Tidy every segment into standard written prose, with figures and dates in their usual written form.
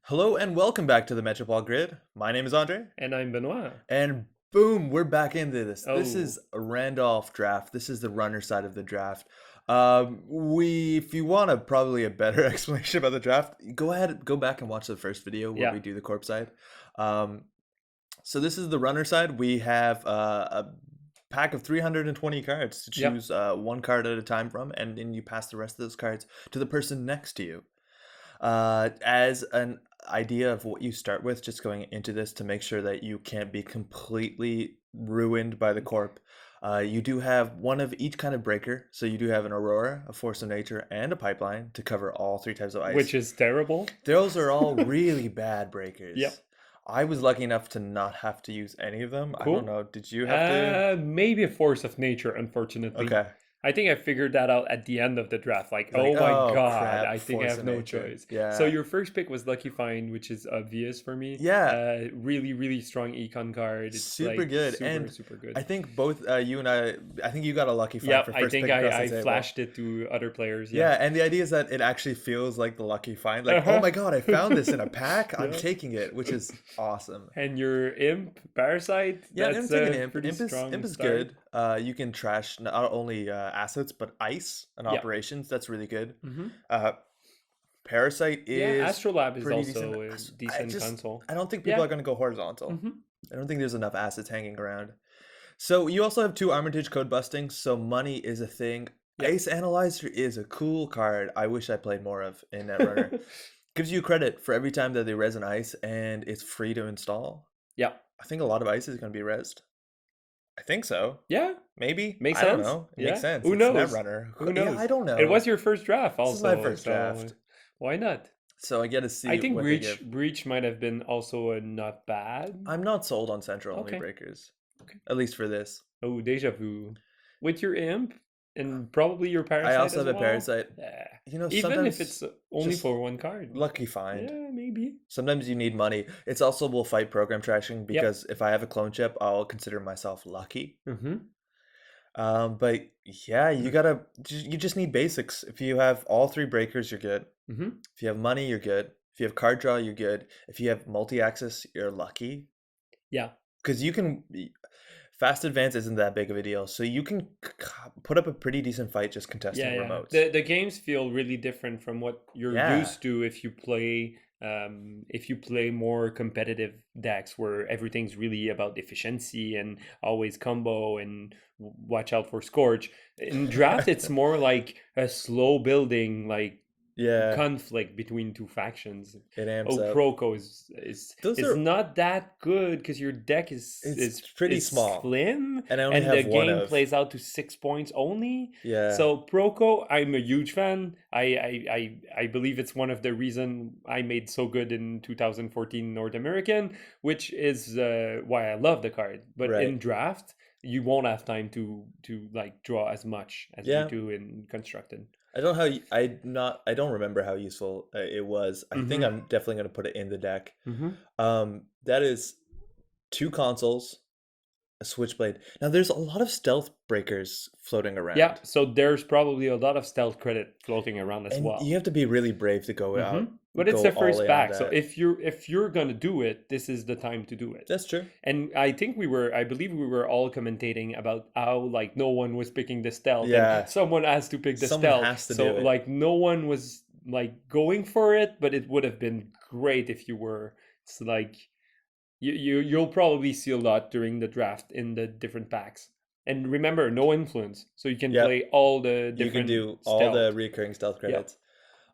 Hello and welcome back to the Metropole Grid. My name is Andre, And I'm Benoit. and boom, we're back into this. This Oh, is a Randolph draft. This is the runner side of the draft. If you want probably a better explanation about the draft, go back and watch the first video where yeah. we do the corp side. Um, so this is the runner side. We have a pack of 320 cards to Yep. choose one card at a time from, and then you pass the rest of those cards to the person next to you. As an idea of what you start with, just going into this to make sure that you can't be completely ruined by the corp. You do have one of each kind of breaker. So you do have an Aurora, a Force of Nature, and a Pipeline to cover all three types of ice. Which is terrible. Those are all really bad breakers. Yep. I was lucky enough to not have to use any of them. Cool. I don't know. Did you have to? Maybe a force of nature, unfortunately. Okay. I think I figured that out at the end of the draft. Like, Like, oh my oh, god, crap, I think I Force have of no Nature. choice. Yeah. So your first pick was Lucky Find, which is obvious for me. Yeah. Really, really strong econ card. It's Super like, good. Super, And super good. I think both you and I think you got a lucky find Yep, for I first think pick across the I table. flashed it to other players. Yeah, and the idea is that it actually feels like the lucky find. Like, oh my god, I found this in a pack. I'm Yeah. taking it, which is awesome. And your Imp, Parasite, Yeah, that's I'm taking a Imp. pretty Imp is, strong Imp is start. good. You can trash not only assets, but ice and Yep. operations. That's really good. Mm-hmm. Parasite is Yeah, Astrolab is pretty also a decent. decent console. I don't think people Yeah. are going to go horizontal. Mm-hmm. I don't think there's enough assets hanging around. So you also have 2 Armitage code busting, so money is a thing. Yep. Ace Analyzer is a cool card I wish I played more of in Netrunner. Gives you credit for every time that they res an ice, and it's free to install. Yeah. I think a lot of ice is going to be resed. I think so. Yeah. Maybe. Makes I don't sense. know. It Yeah. makes sense. Who It's knows? Netrunner. Who knows? Yeah, I don't know. It was your first draft also. This is my first so draft. Why not? So I get to see I think what they give. Breach might have been also a not bad. I'm not sold on central only Okay. breakers. Okay. At least for this. Oh, Deja Vu. With your Imp and probably your Parasite I also as have a well? Parasite. Yeah. You know, Even sometimes if it's only just for one card. lucky find. Yeah, maybe. Sometimes you need money. It's also will fight program trashing because if I have a clone chip, I'll consider myself lucky. Mm-hmm. But yeah, you just need basics. If you have all 3 breakers, you're good. Mm-hmm. If you have money, you're good. If you have card draw, you're good. If you have multi-access, you're lucky. Yeah. Because you can fast advance isn't that big of a deal, so you can put up a pretty decent fight just contesting remotes. The games feel really different from what you're Yeah. used to if you play more competitive decks where everything's really about efficiency and always combo and watch out for Scorch. In draft, it's more like a slow building, like Yeah, conflict between two factions. it amps up. Proco is Those are not that good because your deck is pretty is small. slim, And I only and have the one game of. plays out to 6 points only. Yeah. So Proco, I'm a huge fan. I believe it's one of the reason I made so good in 2014 North American, which is why I love the card. But Right. in draft, you won't have time to like draw as much as Yeah. you do in constructed. I don't know how I don't remember how useful it was. I think Mhm. I'm definitely going to put it in the deck. Mm-hmm. That is 2 consoles, a switchblade. Now there's a lot of stealth breakers floating around. Yeah, so there's probably a lot of stealth credit floating around as And well. you have to be really brave to go out. But it's go the all first in on pack, so that. if you're gonna do it, this is the time to do it. That's true. And I think I believe we were all commentating about how like no one was picking the stealth. Yeah. And someone has to pick the Someone stealth. has to so do it. like no one was like going for it, but it would have been great if you were. It's like you'll probably see a lot during the draft in the different packs. And remember, no influence, so you can Yep. play all the different. You can do all stealth. the recurring stealth credits.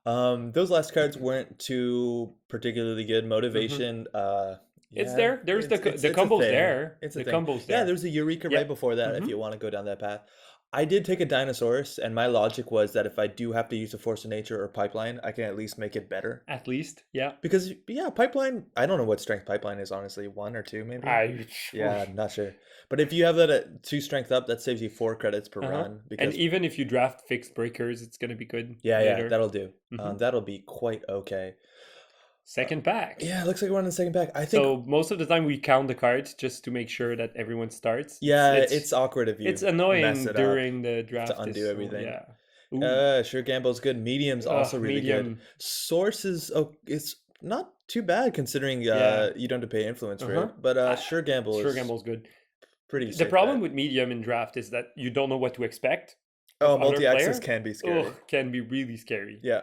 Those last cards weren't too particularly good. Motivation, It's yeah, there. There's it's the a combo's thing. there. It's a the thing. combo's there. Yeah, there's a Eureka Yeah. right before that if Mhm. you want to go down that path. I did take a Dinosaurus, and my logic was that if I do have to use a Force of Nature or Pipeline, I can at least make it better. At least, yeah. Because, yeah, Pipeline, I don't know what strength Pipeline is, honestly. 1 or 2, maybe? Yeah, I'm not sure. But if you have that at 2 strength up, that saves you 4 credits per run. Because And even if you draft fixed breakers, it's gonna be good. yeah, later. that'll do. Mhm. That'll be quite okay. Second pack. Yeah, it looks like we're on the second pack. I think. So most of the time we count the cards just to make sure that everyone starts. Yeah, it's awkward if you. It's annoying mess it up during the draft to undo is so- everything. Yeah. Ooh. Sure, Gamble's good. Medium's also really medium. good. Source is it's not too bad considering Yeah. you don't have to pay influence for Uh-huh. it. But sure gamble Sure is Gamble's good. pretty The safe problem bet. with medium in draft is that you don't know what to expect of Oh, other multi-access player. can be Oh, scary. can be really scary. Yeah.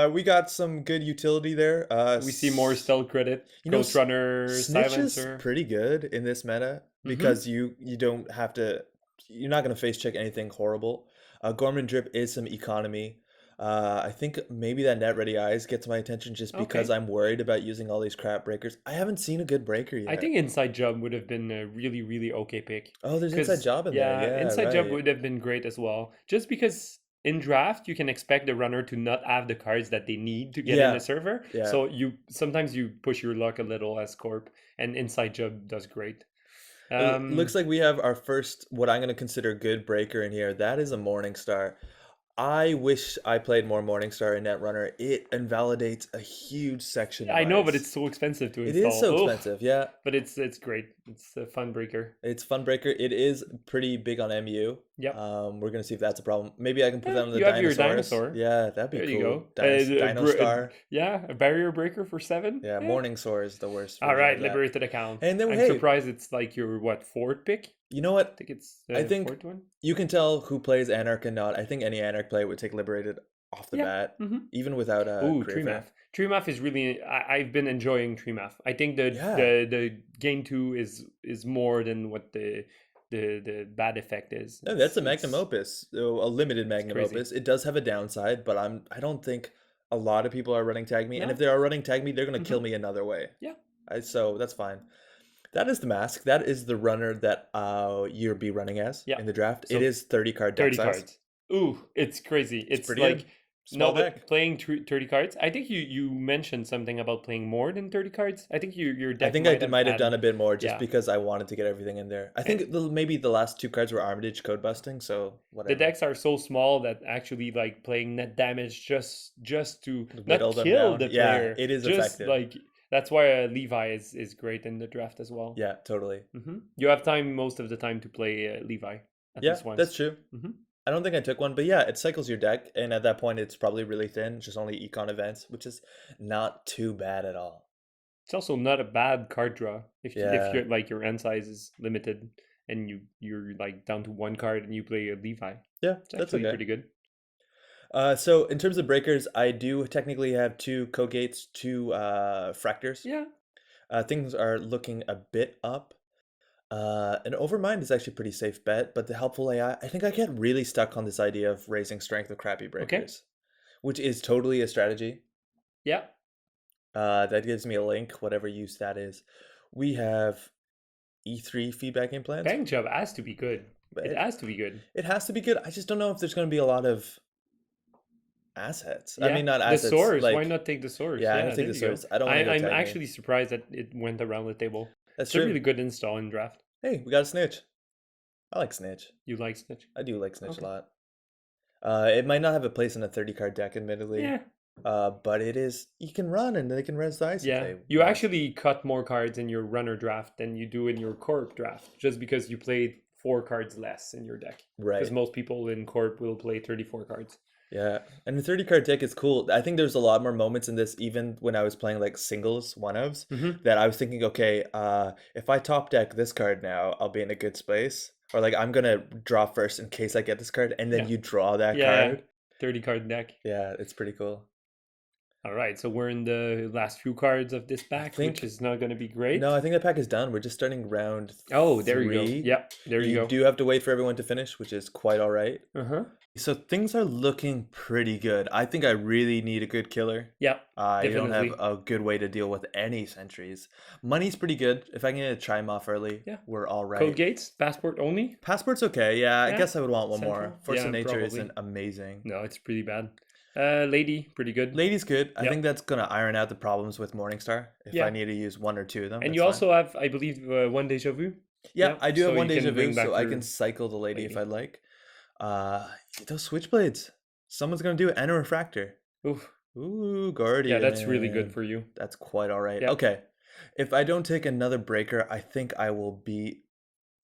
We got some good utility there. We see more stealth credit, You know, Ghost Runner, Snitch is Silencer. pretty good in this meta Mm-hmm. because you don't have to. You're not gonna face check anything horrible. Gorman Drip is some economy. I think maybe that Net Ready Eyes gets my attention just because Okay. I'm worried about using all these crap breakers. I haven't seen a good breaker I yet. think Inside Job would have been a really, really okay pick. Oh, there's Inside Because, Job in there. yeah, Yeah, Inside Job right. would have been great as well. Just because in draft, you can expect the runner to not have the cards that they need to get in Yeah, the server. yeah. So sometimes you push your luck a little as Corp, and Inside Job does great. It looks like we have our first, what I'm going to consider good breaker in here. That is a Morningstar. I wish I played more Morningstar in Netrunner. It invalidates a huge section of I know, but ice. it's so expensive to It install. is so Ugh. expensive, yeah. But it's great. It's a fun breaker. It's Fun Breaker. It is pretty big on MU. Yep. We're gonna see if that's a problem. Maybe I can put that on the You have your dinosaurs. dinosaur. Yeah, that'd be There cool. you go. Dino Star. Yeah, a barrier breaker for 7. Yeah, Morningstar is the worst. All version right, of that. liberated account. And then I'm hey, surprised it's like your fourth pick. you know what? I think it's I the think fourth one. you can tell who plays Anarch and not. I think any Anarch player would take Liberated off the Yeah. bat, Mm-hmm. even without a Ooh, career Tree fair. Math. Tree Math is really. I've been enjoying Tree Math. I think Yeah. the game 2 is more than what the bad effect is. No, that's a It's- magnum opus, a limited magnum crazy. opus. It does have a downside, but I don't think a lot of people are running Tag Me, and No. if they are running Tag Me, they're gonna kill Mhm. me another way. Yeah. So that's fine. That is the mask. That is the runner that you'll be running as Yeah. in the draft. So it is 30 card deck 30 size. cards. Ooh, it's crazy. It's pretty like good. Small no, deck. but playing 30 cards. I think you mentioned something about playing more than 30 cards. I think your deck. I think I might have had- done a bit more just yeah. because I wanted to get everything in there. I think maybe the last 2 cards were Armitage code busting, so whatever. The decks are so small that actually like playing net damage just to Whittle not them kill down. the Yeah, player. it is just effective. like that's why Levi is great in the draft as well. Yeah, totally. You have time most of the time to play Levi at Yeah, least once. that's true. Mhm. I don't think I took one, but yeah, it cycles your deck, and at that point, it's probably really thin, just only econ events, which is not too bad at all. It's also not a bad card draw if Yeah. you're like your end size is limited and you're like down to 1 card and you play a Levi. Yeah, It's that's actually okay. pretty good. So in terms of breakers, I do technically have 2 Kogates, 2 Fractors. Yeah. Things are looking a bit up. An Overmind is actually a pretty safe bet, but the helpful AI, I think I get really stuck on this idea of raising strength with crappy breakers, which is totally a strategy. Yeah. That gives me a link, whatever use that is. We have E3 feedback implants. Bang Job has to be good. It It- has to be good. It has to be good. I just don't know if there's going to be a lot of assets. I Yeah, mean, not the assets. source. Like, Why not take the source? Yeah, I'm gonna take there the you go. source. I don't want to go I'm Tag Me. actually surprised that it went around the table. That's It's a true. really good install in draft. Hey, we got a Snitch. I like Snitch. You like Snitch? I do like Snitch Okay. a lot. It might not have a place in a 30 card deck, admittedly. Yeah. But it is. You can run and they can res the ice. if Yeah. they You want. actually cut more cards in your runner draft than you do in your corp draft, just because you played 4 cards less in your deck. Right. Because most people in corp will play 34 cards. Yeah, and the 30 card deck is cool. I think there's a lot more moments in this, even when I was playing like singles one-ofs, that I was thinking, okay, if I top deck this card now, I'll be in a good space. Or like, I'm gonna draw first in case I get this card, and then Yeah. you draw that Yeah. card. 30 card deck. Yeah, it's pretty cool. All right, so we're in the last few cards of this pack, think- which is not going to be great. No, I think that pack is done. We're just starting round Oh, there you go. 3. Yep, there you go. do have to wait for everyone to finish, which is quite all right. Uh-huh. So things are looking pretty good. I think I really need a good killer. Yeah, I don't have definitely. a good way to deal with any sentries. Money's pretty good. If I can get a chime off early, Yeah. we're all right. Code gates, passport only? Passport's okay. Yeah, I Yeah, guess I would want one Central. more. Force Yeah, of Nature probably. isn't amazing. No, it's pretty bad. Lady, pretty good. Lady's good. I Yep. think that's going to iron out the problems with Morningstar if Yeah. I need to use 1 or 2 of them. And that's you fine. also have, I believe, 1 Deja Vu. Yeah, Yep, I do so have 1 you can Deja Vu, bring back so I your can cycle the lady if lady. I'd like. Those Switchblades. Someone's going to do it. And a Refractor. Oof. Ooh, Guardian. Yeah, that's really good for you. That's quite all right. Yep. Okay. If I don't take another breaker, I think I will be...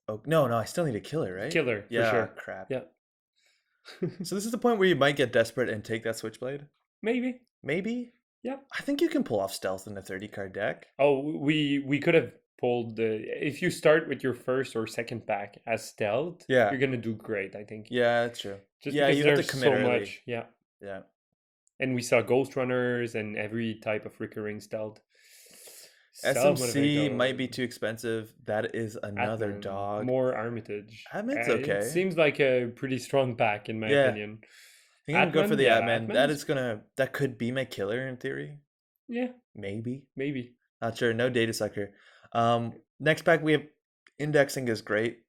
Oh, no, I still need a killer, right? Killer, for Yeah, sure. crap. Yeah. So this is the point where you might get desperate and take that Switchblade? Maybe. Maybe? Yeah. I think you can pull off stealth in a 30 card deck. Oh, we could have pulled the if you start with your first or second pack as stealth, Yeah. you're gonna do great, I think. Yeah, that's true. Just Yeah, because you have to there's commit so early. much. Yeah. Yeah. And we saw ghost runners and every type of recurring stealth. Stealth SMC Motivator, might be too expensive. That is another Atman, dog. more Armitage. Atman's It okay. seems like a pretty strong pack in my Yeah. opinion. I think I'm gonna go for Atman, the yeah, Atman. Atman's- That could be my killer in theory. Yeah, Maybe. maybe. Not sure. No data sucker. Next pack we have indexing is great.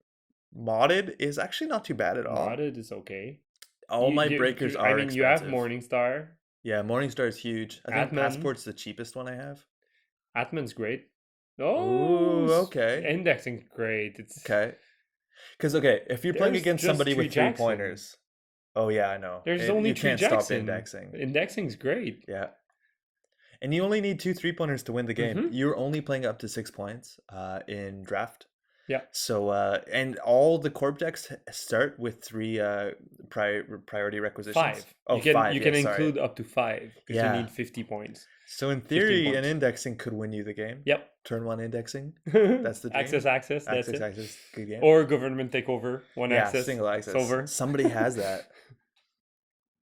Modded is actually not too bad at all. Modded is okay. All my breakers are I mean, you have expensive. Morningstar. Yeah, Morningstar is huge. I think Atman. Passport's the cheapest one I have. Atman's great. Ooh, Oh, okay. Indexing's great. It's Okay. Because if you're playing There's against just somebody three with 3 Jackson. pointers. Oh yeah, I know. There's only you 3 can't stop Jackson. indexing. Indexing's great. Yeah. And you only need 2 3-pointers to win the game. Mhm. You're only playing up to 6 points in draft. Yeah. So and all the corp decks start with 3 priority requisitions. 5. Oh, you can 5. you can yeah, sorry. include up to 5 because Yeah. you need 50 points. So in theory, 15 an points. indexing could win you the game. Yep. Turn 1 indexing. That's the dream. access. That's it. Access. Good game. Or government takeover. One yeah, access. single access. It's over. Somebody has that.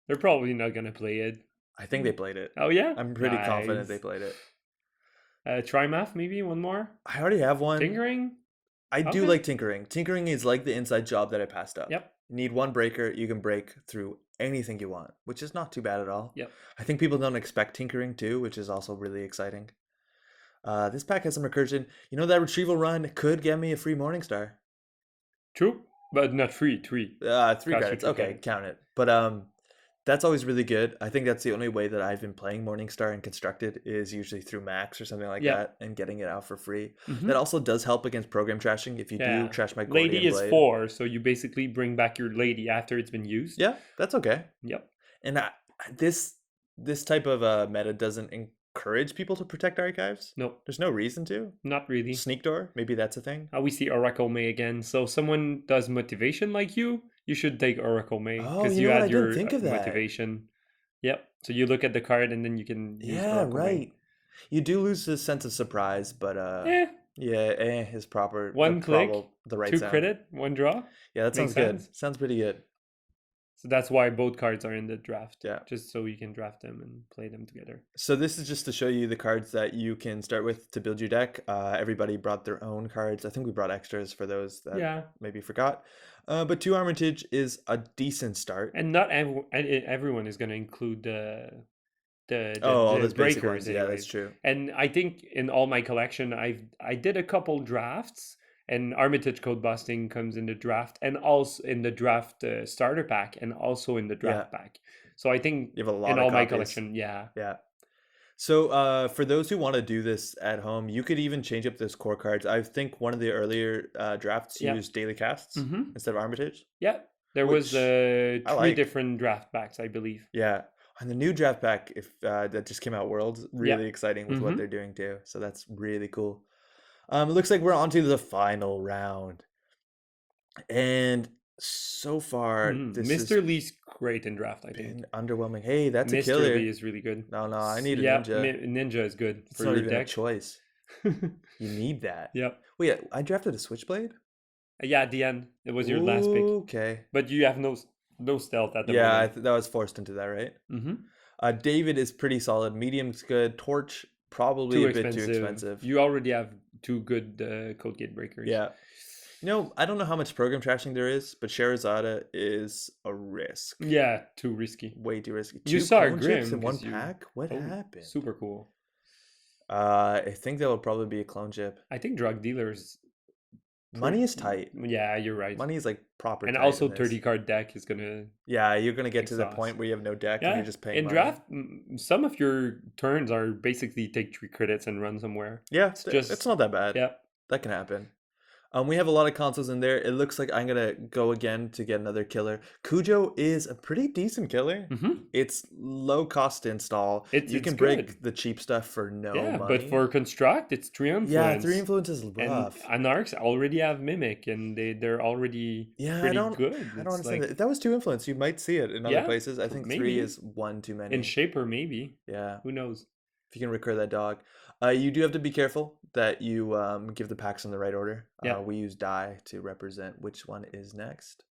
They're probably not gonna play it. I think they played it. Oh yeah. I'm pretty confident Nice. they played it. Trimath maybe one more. I already have one. Tinkering. I do Okay. like tinkering. Tinkering is like the inside job that I passed up. Yep. Need 1 breaker, you can break through anything you want, which is not too bad at all. Yep. I think people don't expect tinkering too, which is also really exciting. This pack has some recursion. You know, that retrieval run could get me a free Morningstar. True, but not free. 3. 3 Cost you credits. 2 Okay, credits. count it. But that's always really good. I think that's the only way that I've been playing Morningstar and Constructed is usually through Max or something like Yeah. that and getting it out for free. Mhm. That also does help against program trashing if you Yeah. do trash my Gordian Lady is Blade. 4, so you basically bring back your lady after it's been used. Yeah, that's okay. Yep. And this type of meta doesn't encourage people to protect archives. No, There's no reason to. not really. Sneak door, maybe that's a thing. We see Oracle May again. So someone does motivation like you should take Oracle May Oh, because you you know what? I add didn't your think of that. motivation. Yep. So you look at the card and then you can use Yeah, Oracle May. right. You do lose the sense of surprise, but Eh, is proper. One click, the right 2 sound. credit, 1 draw. Yeah, that sounds Makes good. sense. Sounds pretty good. So that's why both cards are in the draft. Yeah. Just so you can draft them and play them together. So this is just to show you the cards that you can start with to build your deck. Everybody brought their own cards. I think we brought extras for those that Yeah. maybe forgot. But 2 Armitage is a decent start. And not everyone is going to include the all the those basic breakers. ones. Yeah, that's anyways. true. And I think in all my collection, I did a couple drafts, and Armitage Code Busting comes in the draft, and also in the draft starter pack, and also in the draft pack. So I think You have a lot in of all my copies. collection, yeah. Yeah. So for those who want to do this at home, you could even change up those core cards. I think one of the earlier drafts Yeah. used daily casts Hmm. instead of Armitage. Yeah, there was Which 3 I like. different draft packs, I believe. Yeah. And the new draft pack, if that just came out, Worlds, really exciting with what Mhm. they're doing too. So that's really cool. It looks like we're on to the final round. And so far, this Mr. has Lee's great in draft, I think. been underwhelming. Hey, that's a Mr. killer. Lee is really good. No, I need a Yeah, ninja. Ninja is good It's for not your even a deck. choice. You need that. Yep. Wait, I drafted a Switchblade? Yeah, at the end, it was your last pick. Okay. But you have no stealth at the Yeah, moment. that was forced into that, right? Mm-hmm. David is pretty solid. Medium's good. Torch, probably a bit too expensive. You already have 2 good code gate breakers. Yeah. I don't know how much program trashing there is, but Sherazada is a risk. Yeah, too risky. Way too risky. You 2 saw a clone chips Grim in one 'cause you- pack? What Oh, happened? Super cool. I think that will probably be a clone chip. I think drug dealers. Money is tight. Yeah, you're right. Money is like proper And tight also in this. 30 card deck is gonna. Yeah, you're gonna get to the exhaust. point where you have no deck and Yeah, you're just paying in money. draft, some of your turns are basically take 3 credits and run somewhere. Yeah, It's just it's not that bad. Yeah. That can happen. We have a lot of consoles in there. It looks like I'm gonna go again to get another killer. Cujo is a pretty decent killer. Mm-hmm. It's low cost to install. You It's can break good. the cheap stuff for no Yeah, money. but for construct, it's 3 influence. yeah, 3 influence is And rough. Anarchs already have mimic, and they're already Yeah, pretty I don't good. I don't It's understand like, that. If that was 2 influence, you might see it in other Yeah, places. I think 3 maybe. is one too many. in Shaper, maybe. Yeah. Who knows? if you can recur that dog. You do have to be careful that you give the packs in the right order. Yeah. We use die to represent which one is next.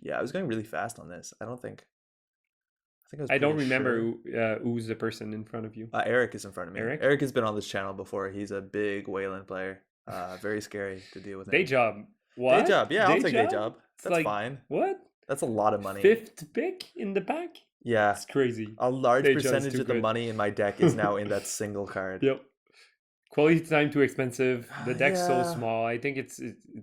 Yeah, I was going really fast on this. I think I was I don't pretty remember sure. who's the person in front of you. Eric is in front of me. Eric? Eric has been on this channel before. He's a big Wayland player. Very scary to deal with him. Day job. What? Day job. Yeah, I'll take day job? job. It's That's like, fine. what? That's a lot of money. 5th pick in the pack? Yeah. It's crazy. A large Day job's percentage too of the good. money in my deck is now in that single card. Yep. Quality time too expensive. The deck's so Yeah. small. I think it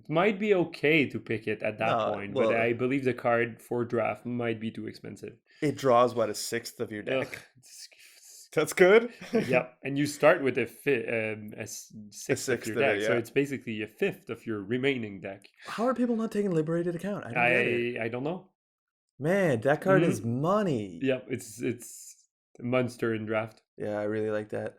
might be okay to pick it at that No, point, well- but I believe the card for draft might be too expensive. It draws what, a sixth of your deck. Ugh. That's good. Yeah, and you start with a sixth of sixth your of it, deck, so yeah. it's basically a fifth of your remaining deck. How are people not taking Liberated Account? I don't get it. I don't know. Man, that card is Mm-hmm. money. Yeah, it's a monster in draft. Yeah, I really like that.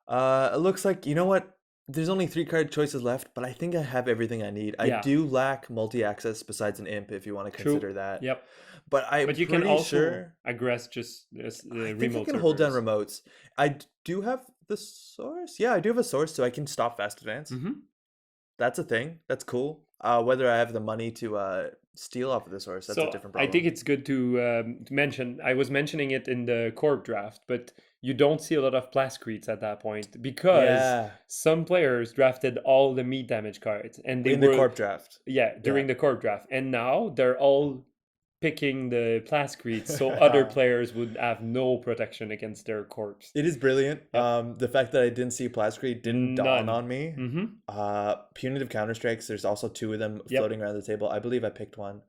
It looks like, you know what? There's only 3 card choices left, but I think I have everything I need. I Yeah. do lack multi-access besides an imp, if you want to True. consider that. Yep. But But you can pretty also sure aggress just I think remote I can hold down servers. remotes. I do have the source. Yeah, I do have a source, so I can stop fast advance. Mhm. That's a thing. That's cool. Whether I have the money to steal off of the source, that's a different problem. I think it's good to mention. I was mentioning it in the corp draft, but you don't see a lot of plascretes at that point because Yeah. some players drafted all the meat damage cards, and they in were the corp draft. during the corp draft, and now they're all picking the plascretes, so other players would have no protection against their corpse. It is brilliant. Yep. The fact that I didn't see Plascrete didn't dawn None. on me. Mm-hmm. Punitive counterstrikes. There's also 2 of them Yep. floating around the table. I believe I picked one.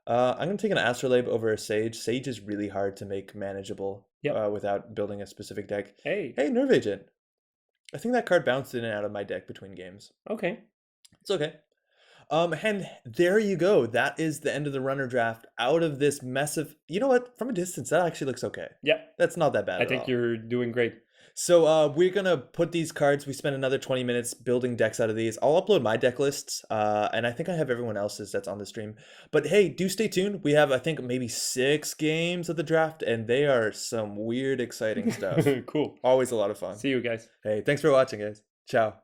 I'm gonna take an Astrolabe over a Sage. Sage is really hard to make manageable Yep. without building a specific deck. Hey. Hey, Nerve Agent. I think that card bounced in and out of my deck between games. Okay. It's okay. And there you go. That is the end of the runner draft. Out of this mess of, you know what? From a distance, that actually looks okay. Yeah. That's not that bad. I at think all. you're doing great. So we're gonna put these cards. We spend another 20 minutes building decks out of these. I'll upload my deck lists, and I think I have everyone else's that's on the stream. But hey, do stay tuned. We have, I think, maybe 6 games of the draft, and they are some weird, exciting stuff. Cool. Always a lot of fun. See you guys. Hey, thanks for watching, guys. Ciao.